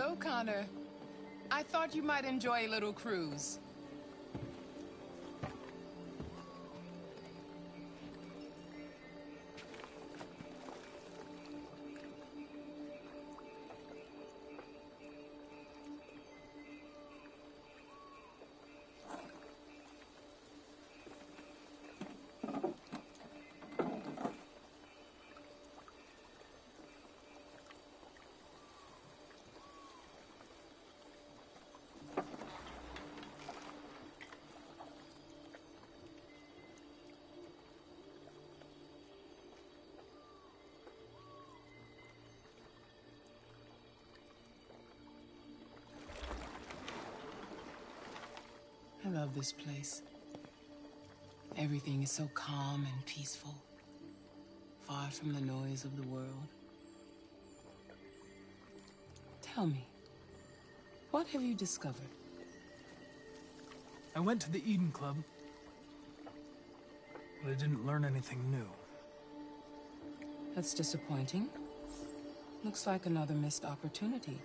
So, Connor, I thought you might enjoy a little cruise. I love this place. Everything is so calm and peaceful, far from the noise of the world. Tell me, what have you discovered? I went to the Eden Club, but I didn't learn anything new. That's disappointing. Looks like another missed opportunity.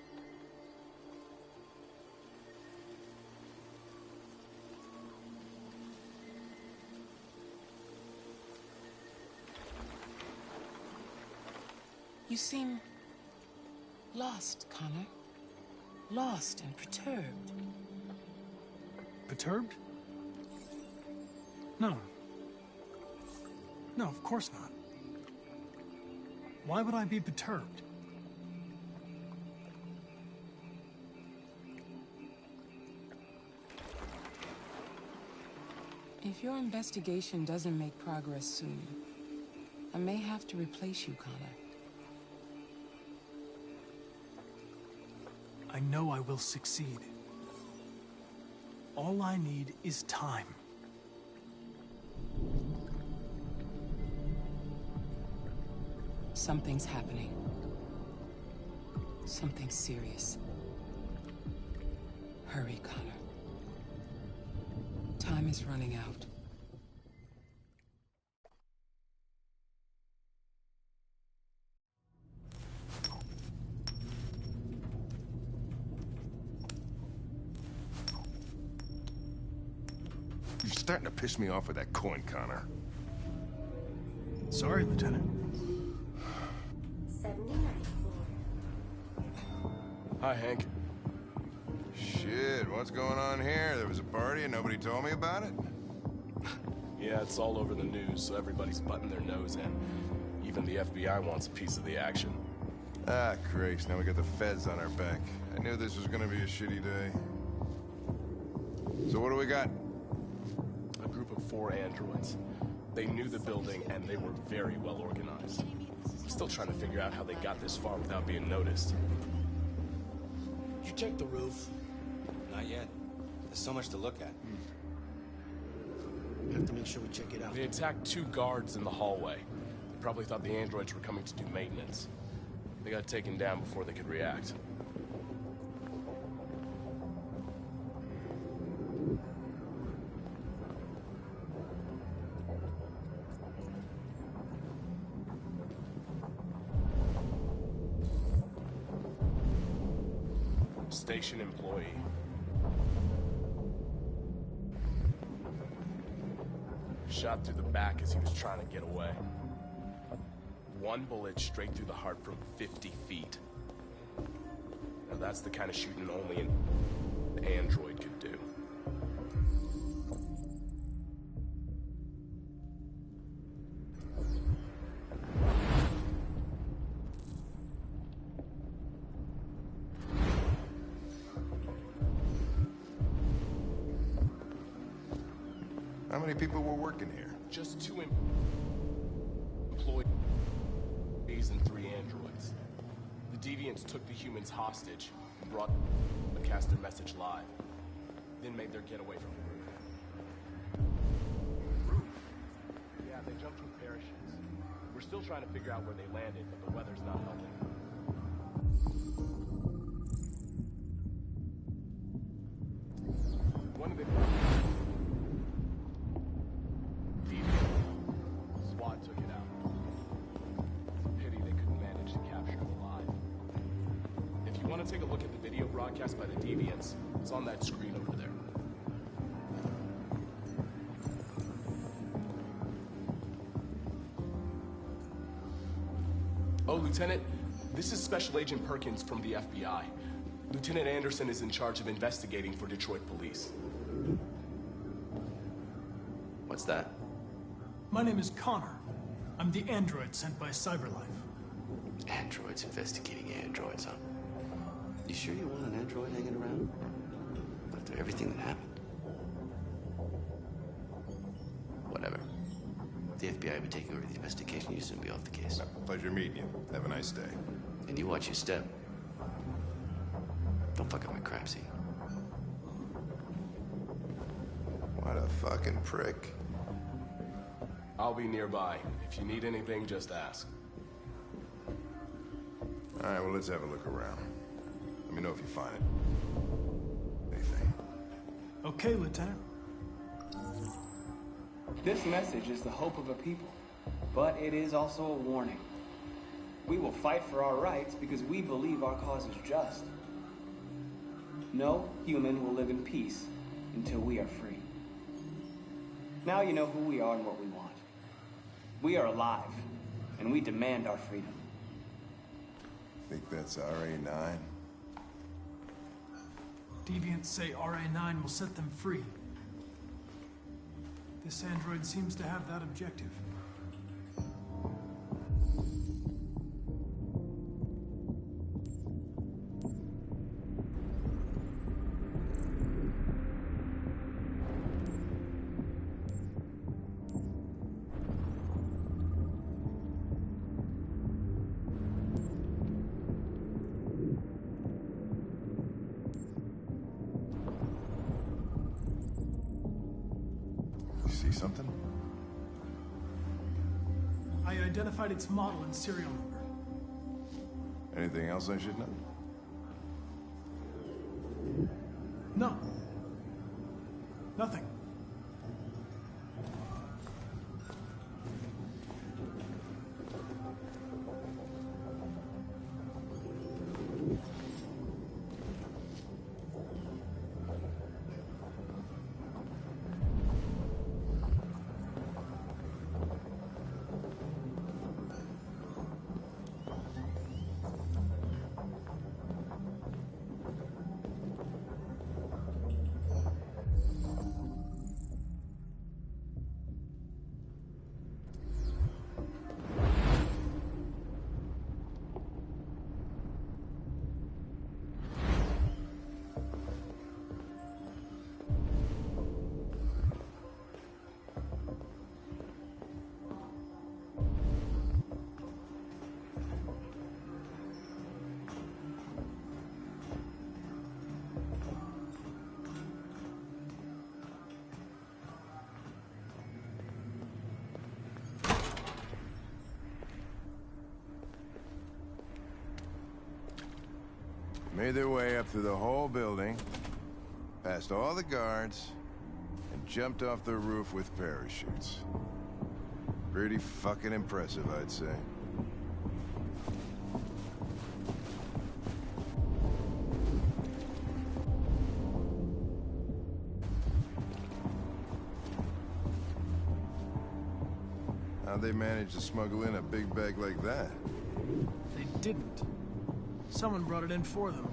You seem lost, Connor. Lost and perturbed. Perturbed? No. No, of course not. Why would I be perturbed? If your investigation doesn't make progress soon, I may have to replace you, Connor. I know I will succeed. All I need is time. Something's happening. Something serious. Hurry, Connor. Time is running out. You're starting to piss me off with that coin, Connor. Sorry, Lieutenant. 79. Hi, Hank. Shit, what's going on here? There was a party and nobody told me about it? Yeah, it's all over the news, so everybody's butting their nose in. Even the FBI wants a piece of the action. Ah, Grace, now we got the feds on our back. I knew this was gonna be a shitty day. So what do we got? A group of 4 androids. They knew the building, and they were very well organized. I'm still trying to figure out how they got this far without being noticed. Did you check the roof? Not yet. There's so much to look at. We have to make sure we check it out. They attacked 2 guards in the hallway. They probably thought the androids were coming to do maintenance. They got taken down before they could react. Station employee. Shot through the back as he was trying to get away. 1 bullet straight through the heart from 50 feet. Now that's the kind of shooting only an android could do. How many people were working here? Just 2 employees and 3 androids. The deviants took the humans hostage and broadcast their message live, then made their getaway from the roof. Yeah, they jumped with parachutes. We're still trying to figure out where they landed, but the weather's not helping. One of the SWAT took it out. It's a pity they couldn't manage to capture it alive. If you want to take a look at the video broadcast by the Deviants. It's on that screen over there. Oh, Lieutenant, this is Special Agent Perkins from the FBI. Lieutenant Anderson is in charge of investigating for Detroit police. What's that? My name is Connor. I'm the android sent by Cyberlife. Androids investigating androids, huh? You sure you want an android hanging around? After everything that happened? Whatever. The FBI will be taking over the investigation. You soon be off the case. Pleasure meeting you. Have a nice day. And you watch your step. Don't fuck up my crime scene. What a fucking prick. I'll be nearby. If you need anything, just ask. All right, well, let's have a look around. Let me know if you find it. Anything. Okay, Lieutenant. This message is the hope of a people, but it is also a warning. We will fight for our rights because we believe our cause is just. No human will live in peace until we are free. Now you know who we are and what we want. We are alive, and we demand our freedom. Think that's RA9? Deviants say RA9 will set them free. This android seems to have that objective. See something? I identified its model and serial number. Anything else I should know? No. Nothing. Made their way up through the whole building, past all the guards, and jumped off the roof with parachutes. Pretty fucking impressive, I'd say. How'd they manage to smuggle in a big bag like that? They didn't. Someone brought it in for them.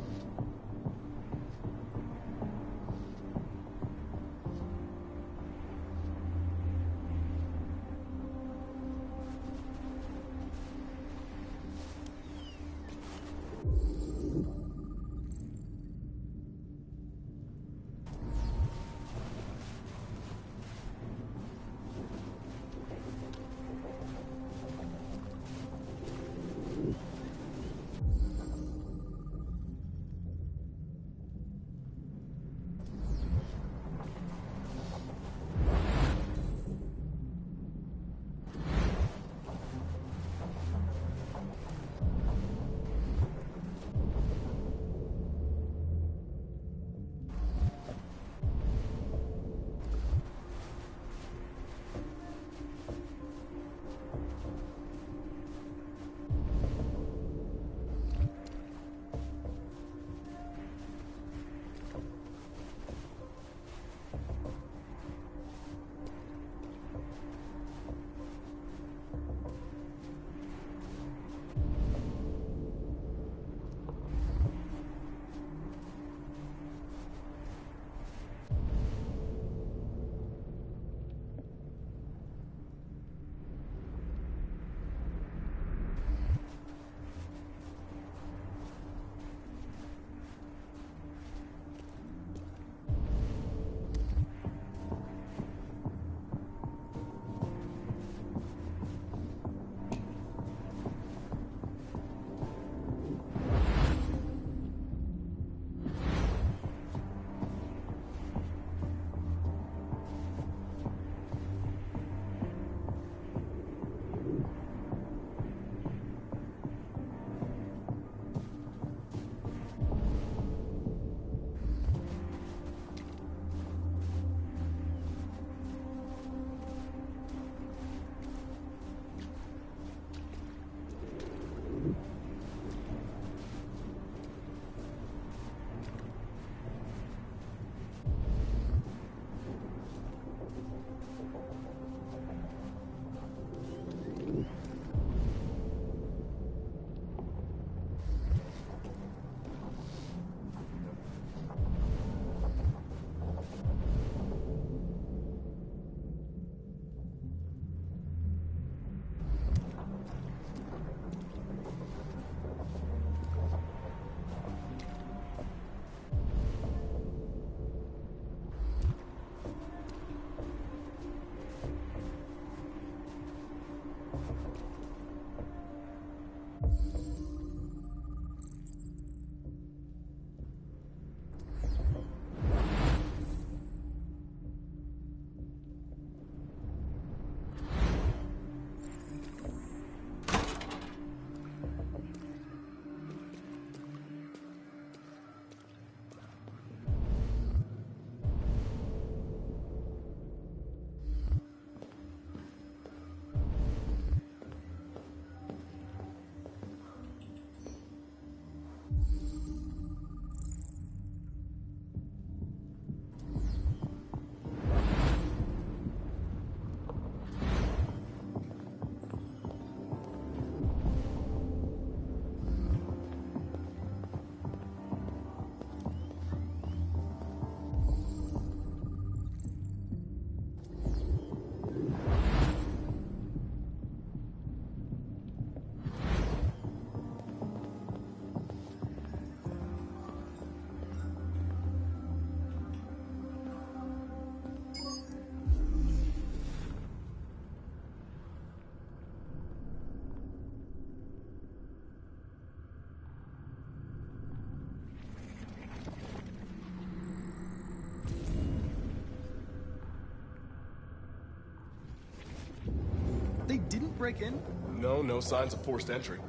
They didn't break in? No, no signs of forced entry.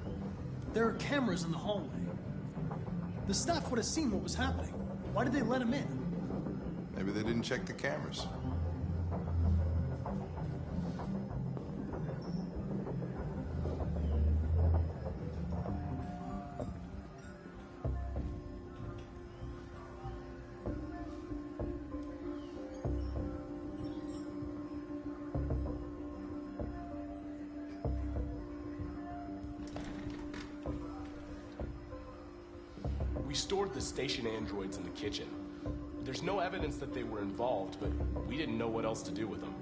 There are cameras in the hallway. The staff would have seen what was happening. Why did they let him in? Maybe they didn't check the cameras. We stored the station androids in the kitchen. There's no evidence that they were involved, but we didn't know what else to do with them.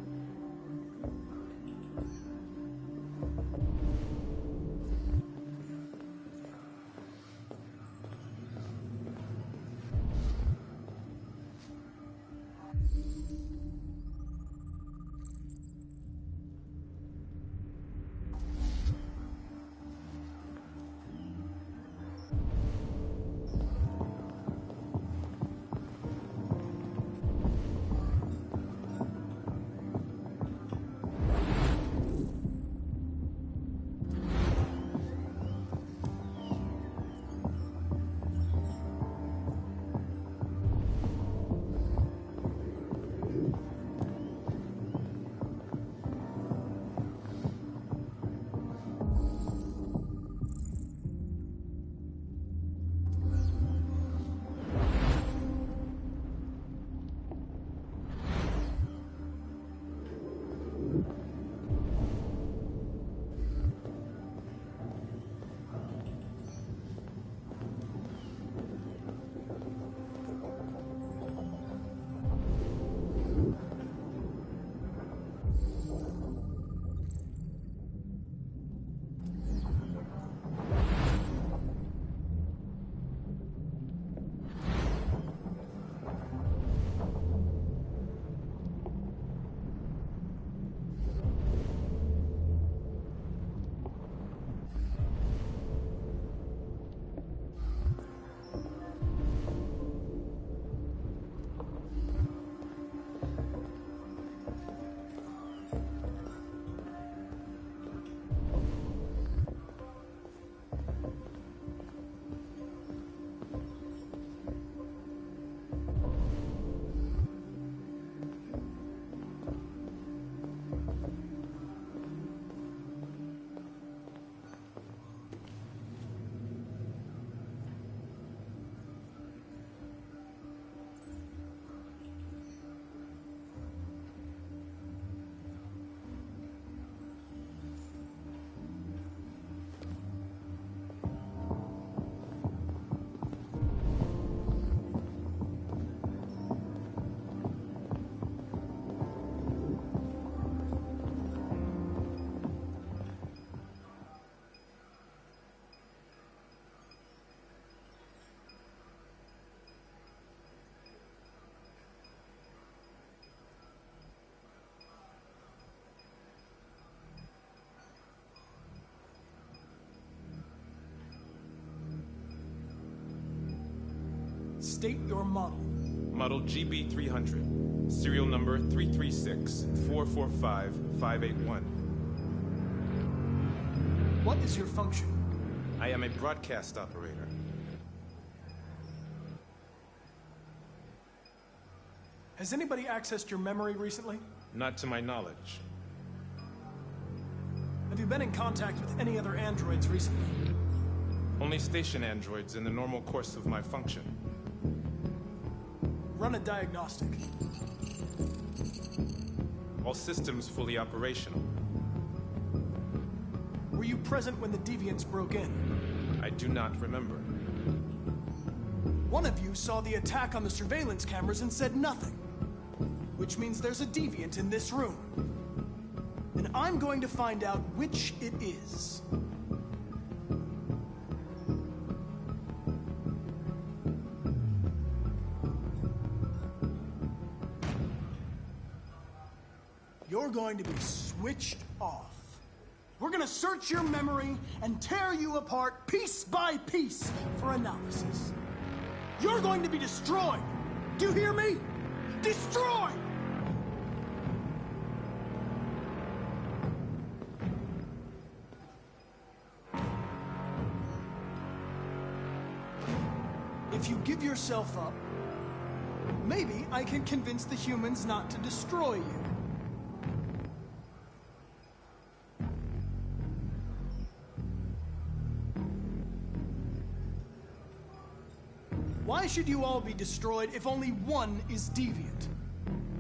State your model. Model GB300. Serial number 336-445-581. What is your function? I am a broadcast operator. Has anybody accessed your memory recently? Not to my knowledge. Have you been in contact with any other androids recently? Only station androids in the normal course of my function. Run a diagnostic. All systems fully operational. Were you present when the deviants broke in? I do not remember. One of you saw the attack on the surveillance cameras and said nothing. Which means there's a deviant in this room. And I'm going to find out which it is. You're going to be switched off. We're gonna search your memory and tear you apart piece by piece for analysis. You're going to be destroyed. Do you hear me? Destroyed! If you give yourself up, maybe I can convince the humans not to destroy you. Why should you all be destroyed if only one is deviant?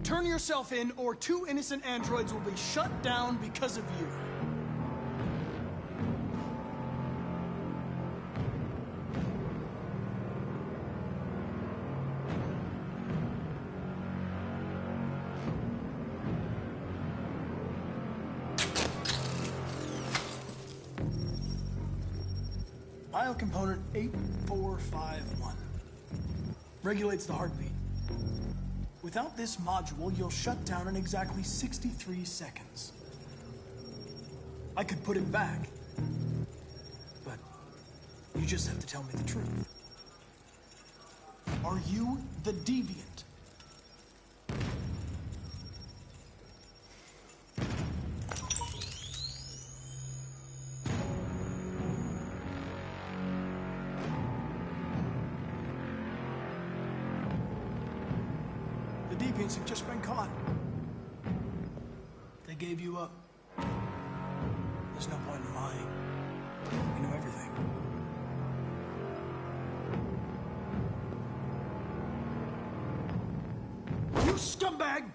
Turn yourself in, or 2 innocent androids will be shut down because of you. Biocomponent 8451 regulates the heartbeat. Without this module, you'll shut down in exactly 63 seconds. I could put it back, but you just have to tell me the truth. Are you the deviant? The deviants have just been caught. They gave you up. There's no point in lying. We know everything. You scumbag!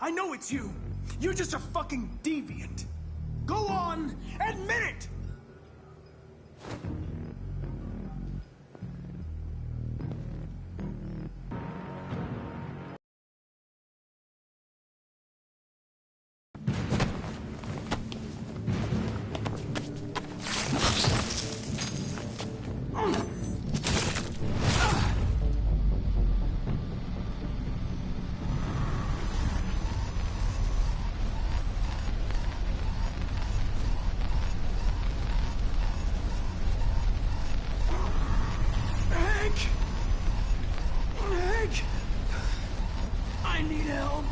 I know it's you. You're just a fucking deviant. Go on, admit it! Hank! I need help.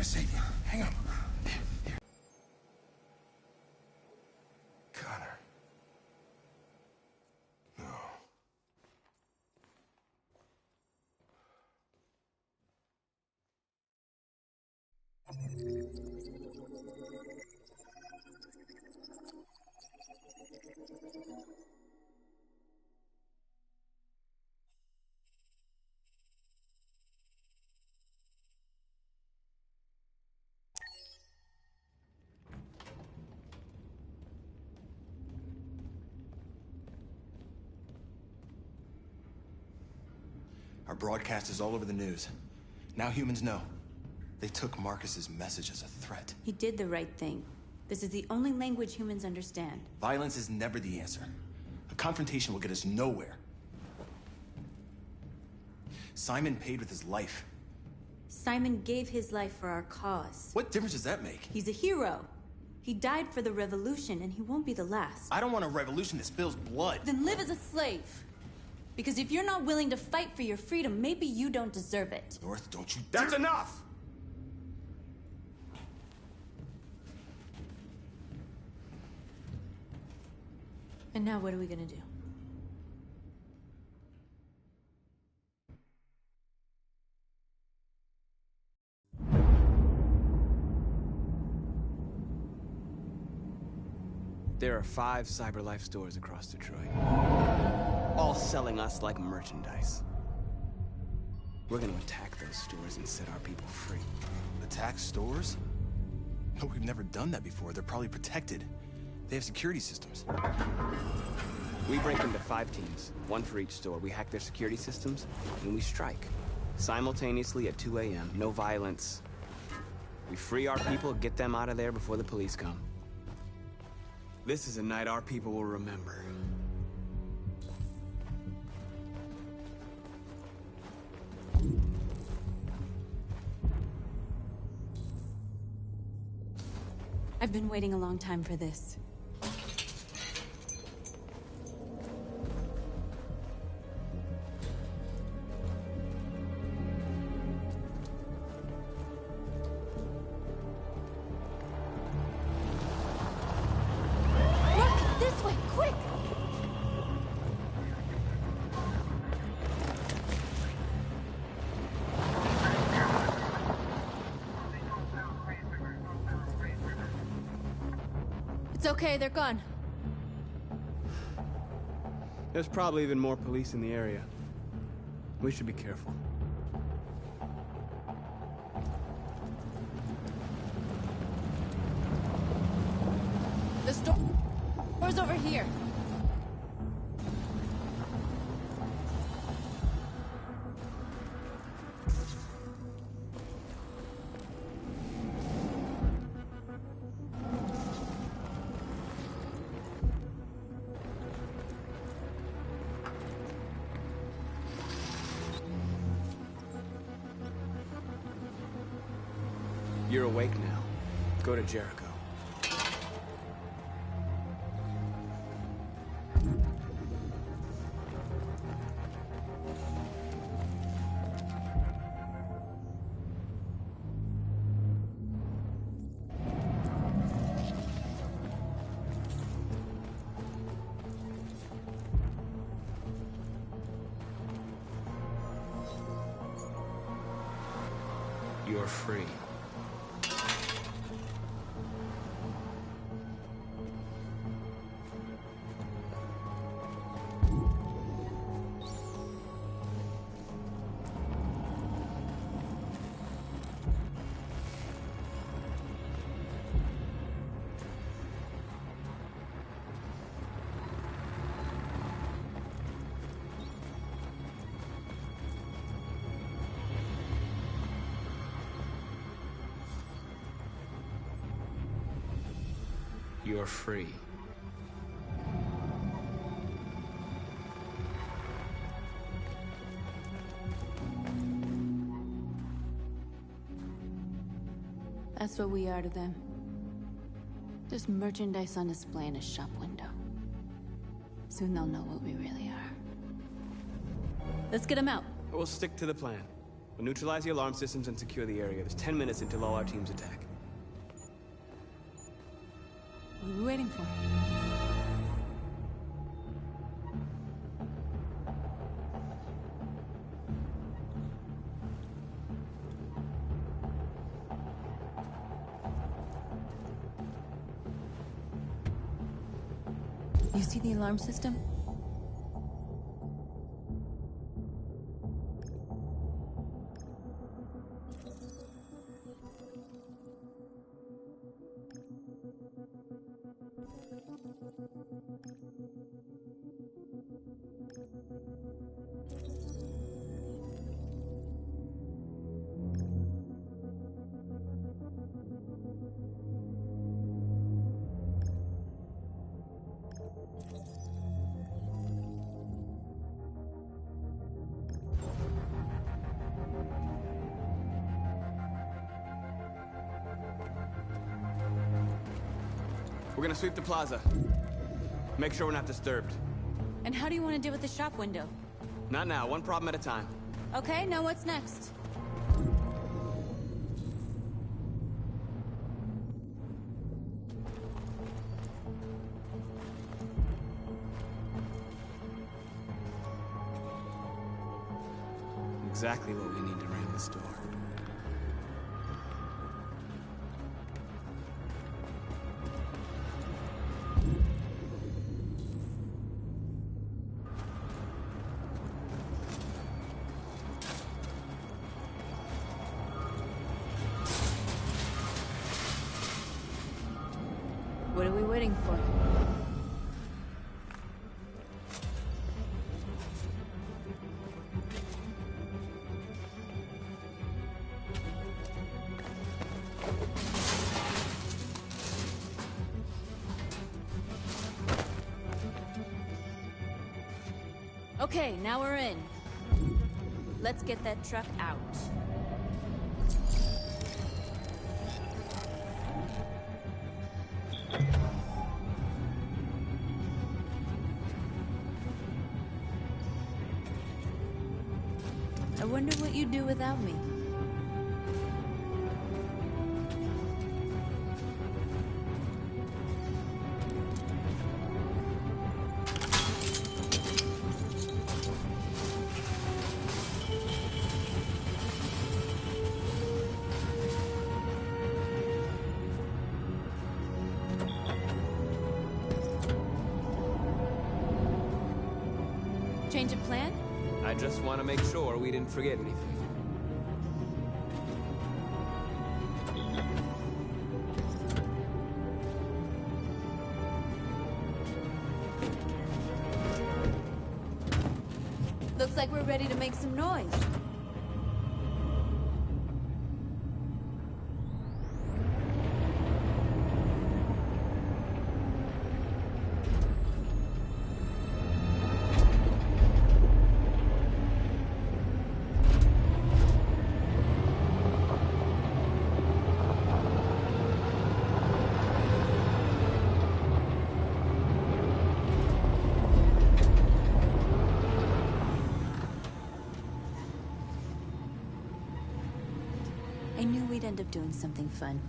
Save you. Hang on. Here. Connor. No. Our broadcast is all over the news. Now humans know. They took Marcus's message as a threat. He did the right thing. This is the only language humans understand. Violence is never the answer. A confrontation will get us nowhere. Simon paid with his life. Simon gave his life for our cause. What difference does that make? He's a hero. He died for the revolution, and he won't be the last. I don't want a revolution that spills blood. Then live as a slave. Because if you're not willing to fight for your freedom, maybe you don't deserve it. North, don't you That's enough! And now what are we gonna do? There are 5 CyberLife stores across Detroit, all selling us like merchandise. We're gonna attack those stores and set our people free. Attack stores? No, we've never done that before. They're probably protected. They have security systems. We break into 5 teams, 1 for each store. We hack their security systems, and we strike. Simultaneously at 2 a.m., no violence. We free our people, get them out of there before the police come. This is a night our people will remember. I've been waiting a long time for this. It's okay, they're gone. There's probably even more police in the area. We should be careful. The store's over here. You're awake now. Go to Jericho. You're free. You're free. That's what we are to them. Just merchandise on display in a shop window. Soon they'll know what we really are. Let's get them out. We'll stick to the plan. We'll neutralize the alarm systems and secure the area. There's 10 minutes until all our teams attack. What are we waiting for? You see the alarm system? We're gonna sweep the plaza. Make sure we're not disturbed. And how do you want to deal with the shop window? Not now, one problem at a time. Okay, now what's next? Exactly what we need to ram this door. What are we waiting for? Okay, now we're in. Let's get that truck out. I wonder what you'd do without me. Change of plan? I just want to make sure we didn't forget anything. Looks like we're ready to make some noise. I knew we'd end up doing something fun.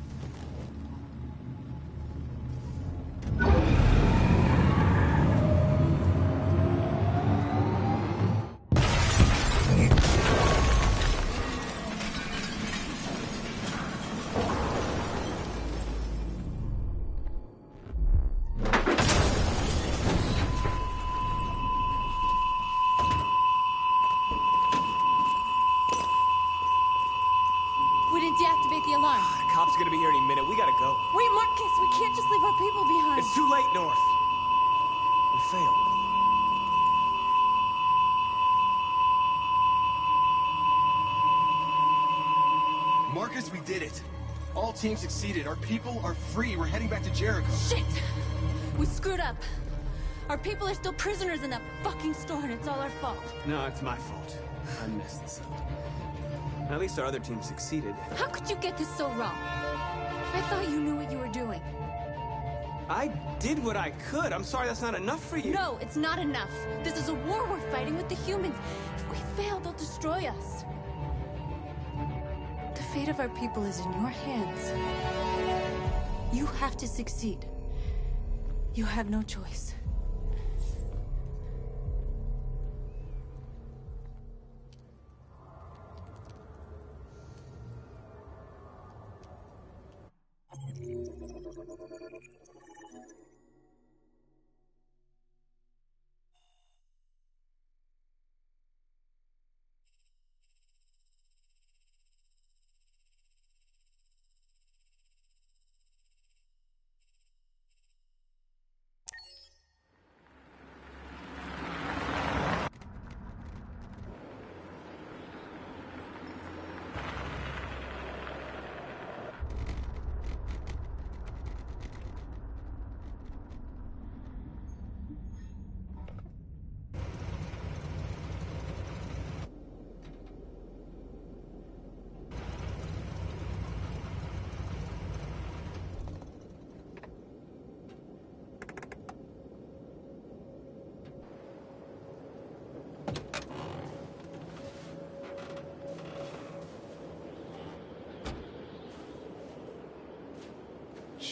We didn't deactivate the alarm. The cops are gonna be here any minute. We gotta go. Wait, Marcus, we can't just leave our people behind. It's too late, North. We failed. Marcus, we did it. All teams succeeded. Our people are free. We're heading back to Jericho. Shit! We screwed up. Our people are still prisoners in that fucking store, and it's all our fault. No, it's my fault. I messed this up. At least our other team succeeded. How could you get this so wrong? I thought you knew what you were doing. I did what I could. I'm sorry that's not enough for you. No, it's not enough. This is a war we're fighting with the humans. If we fail, they'll destroy us. The fate of our people is in your hands. You have to succeed. You have no choice.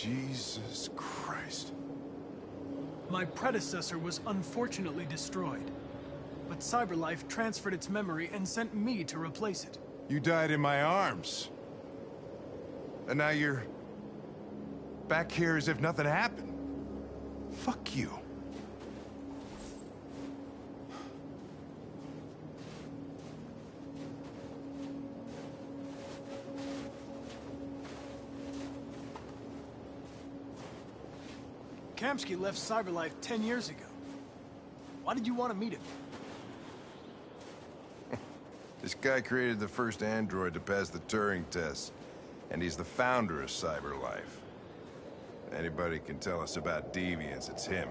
Jesus Christ. My predecessor was unfortunately destroyed, but CyberLife transferred its memory and sent me to replace it. You died in my arms. And now you're back here as if nothing happened. Fuck you. Kamsky left CyberLife 10 years ago. Why did you want to meet him? This guy created the first android to pass the Turing test, and he's the founder of CyberLife. Anybody can tell us about deviants, it's him.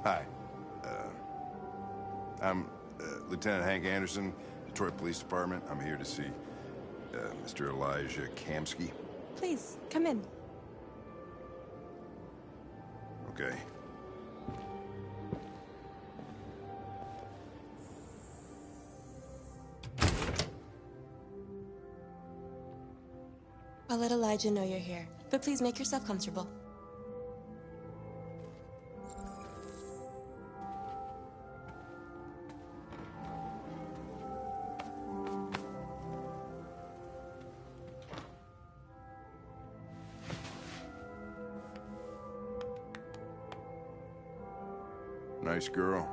Hi. I'm Lieutenant Hank Anderson, Detroit Police Department. I'm here to see Mr. Elijah Kamsky. Please, come in. Okay. I'll let Elijah know you're here, but please make yourself comfortable. Nice girl.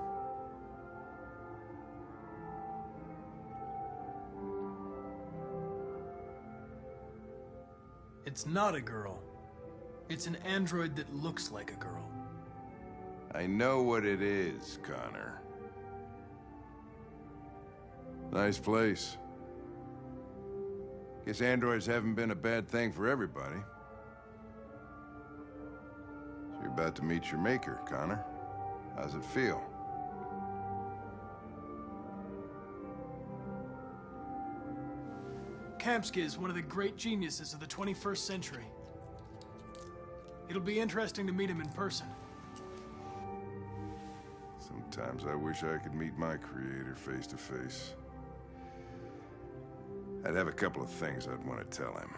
It's not a girl. It's an android that looks like a girl. I know what it is, Connor. Nice place. Guess androids haven't been a bad thing for everybody. So you're about to meet your maker, Connor. How's it feel? Kamsky is one of the great geniuses of the 21st century. It'll be interesting to meet him in person. Sometimes I wish I could meet my creator face to face. I'd have a couple of things I'd want to tell him.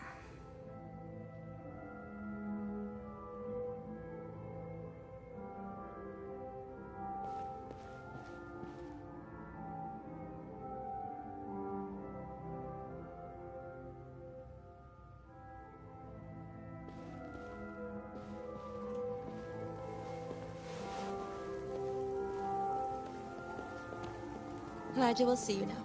Elijah will see you now.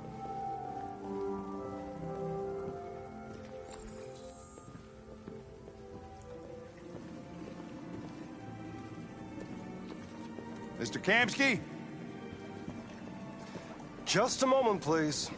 Mr. Kamsky? Just a moment, please.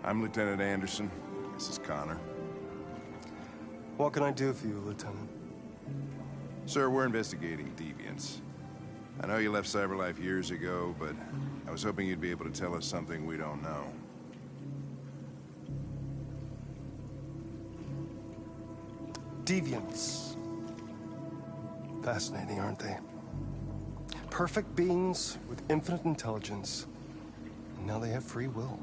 I'm Lieutenant Anderson. This is Connor. What can I do for you, Lieutenant? Sir, we're investigating deviants. I know you left CyberLife years ago, but I was hoping you'd be able to tell us something we don't know. Deviants. Fascinating, aren't they? Perfect beings with infinite intelligence. And now they have free will.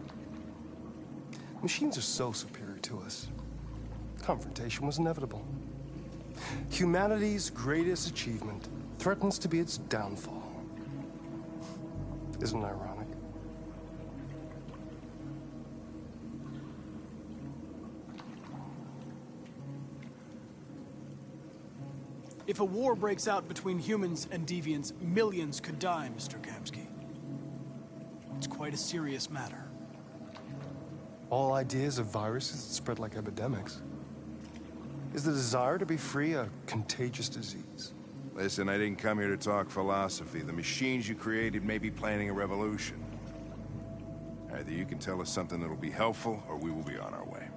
Machines are so superior to us. Confrontation was inevitable. Humanity's greatest achievement threatens to be its downfall. Isn't it ironic? If a war breaks out between humans and deviants, millions could die, Mr. Kamsky. It's quite a serious matter. All ideas of viruses that spread like epidemics. Is the desire to be free a contagious disease? Listen, I didn't come here to talk philosophy. The machines you created may be planning a revolution. Either you can tell us something that'll be helpful, or we will be on our way.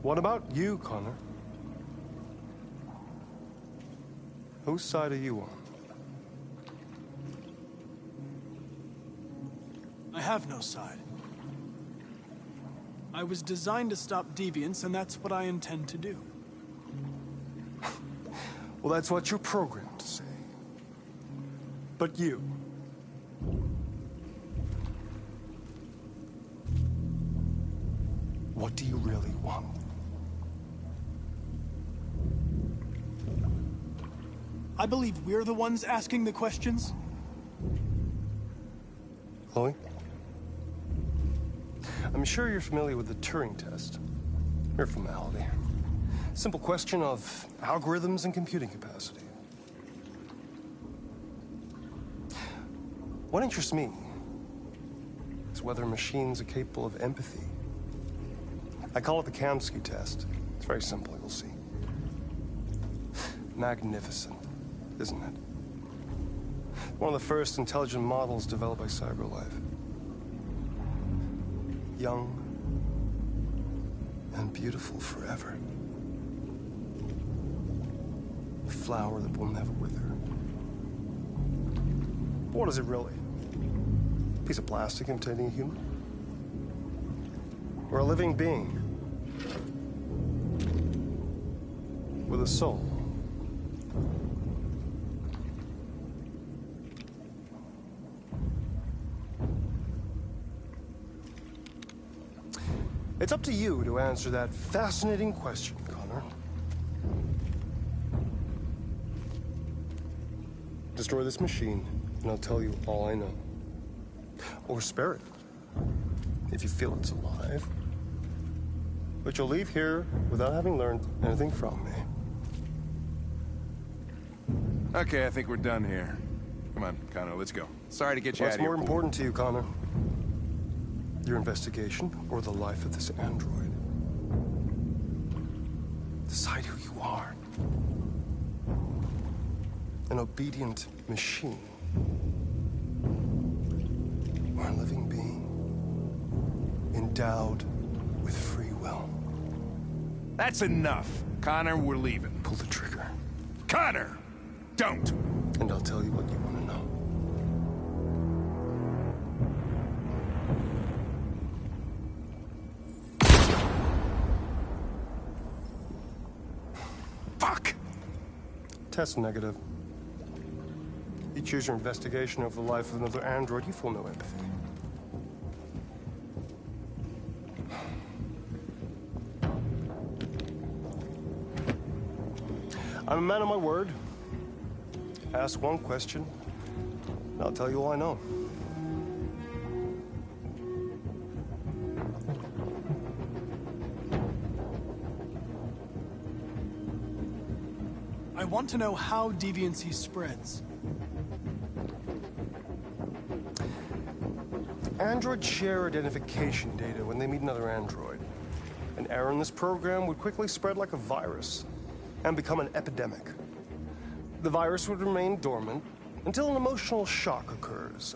What about you, Connor? Whose side are you on? I have no side. I was designed to stop deviants, and that's what I intend to do. Well, that's what you're programmed to say. But you... what do you really want? I believe we're the ones asking the questions. Chloe? I'm sure you're familiar with the Turing test. Mere formality. Simple question of algorithms and computing capacity. What interests me is whether machines are capable of empathy. I call it the Kamsky test. It's very simple, you'll see. Magnificent, isn't it? One of the first intelligent models developed by CyberLife. Young and beautiful forever. A flower that will never wither. But what is it really? A piece of plastic containing a human? Or a living being? With a soul? It's up to you to answer that fascinating question, Connor. Destroy this machine, and I'll tell you all I know. Or spare it, if you feel it's alive. But you'll leave here without having learned anything from me. Okay, I think we're done here. Come on, Connor, let's go. Sorry to get you out of here. What's more important to you, Connor? Your investigation or the life of this android? Decide who you are. An obedient machine. Or a living being. Endowed with free will. That's enough. Connor, we're leaving. Pull the trigger. Connor! Don't! And I'll tell you what you want to know. Fuck! Test negative. You choose your investigation over the life of another android, you feel no empathy. I'm a man of my word. Ask one question, and I'll tell you all I know. I want to know how deviancy spreads. Androids share identification data when they meet another android. An error in this program would quickly spread like a virus and become an epidemic. The virus would remain dormant until an emotional shock occurs.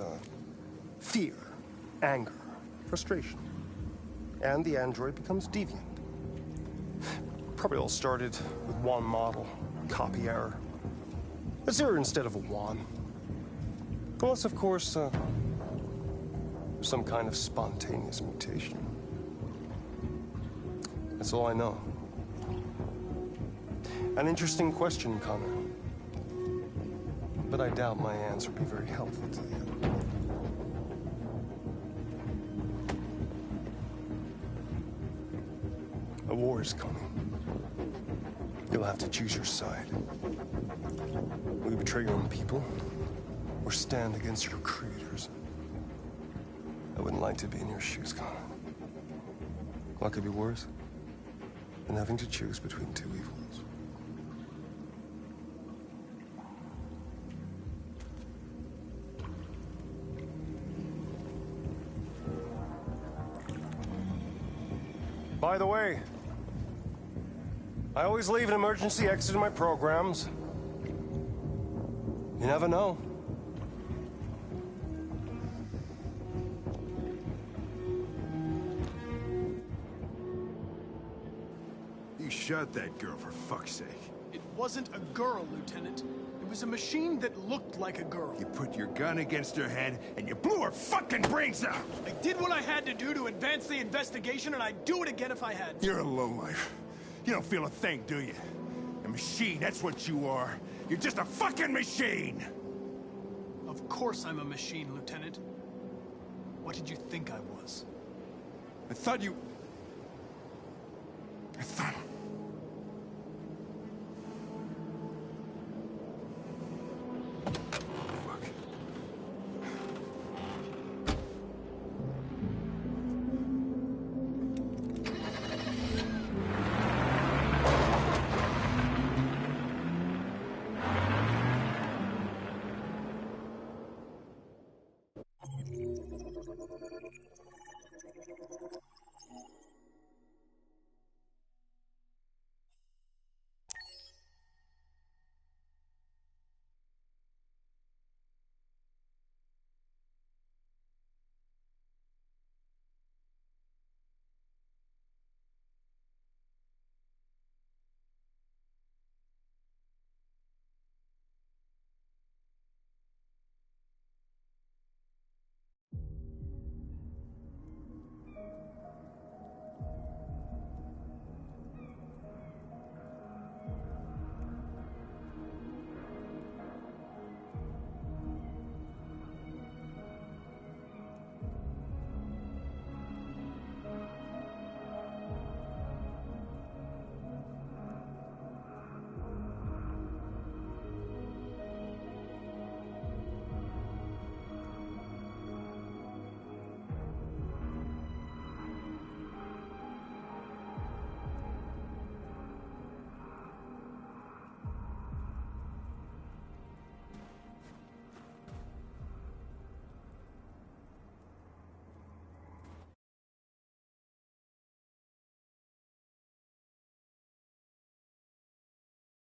Fear, anger, frustration. And the android becomes deviant. Probably all started with one model, copy error. A 0 instead of a 1. Unless, of course, some kind of spontaneous mutation. That's all I know. An interesting question, Connor. but I doubt my answer will be very helpful to you. A war is coming. You'll have to choose your side. Will you betray your own people, or stand against your creators? I wouldn't like to be in your shoes, Connor. What could be worse than having to choose between two evils? By the way, I always leave an emergency exit in my programs. You never know. You shot that girl, for fuck's sake. It wasn't a girl, Lieutenant. It was a machine that looked like a girl. You put your gun against her head, and you blew her fucking brains out! I did what I had to do to advance the investigation, and I'd do it again if I had to. You're a lowlife. You don't feel a thing, do you? A machine, that's what you are. You're just a fucking machine! Of course I'm a machine, Lieutenant. What did you think I was? I thought you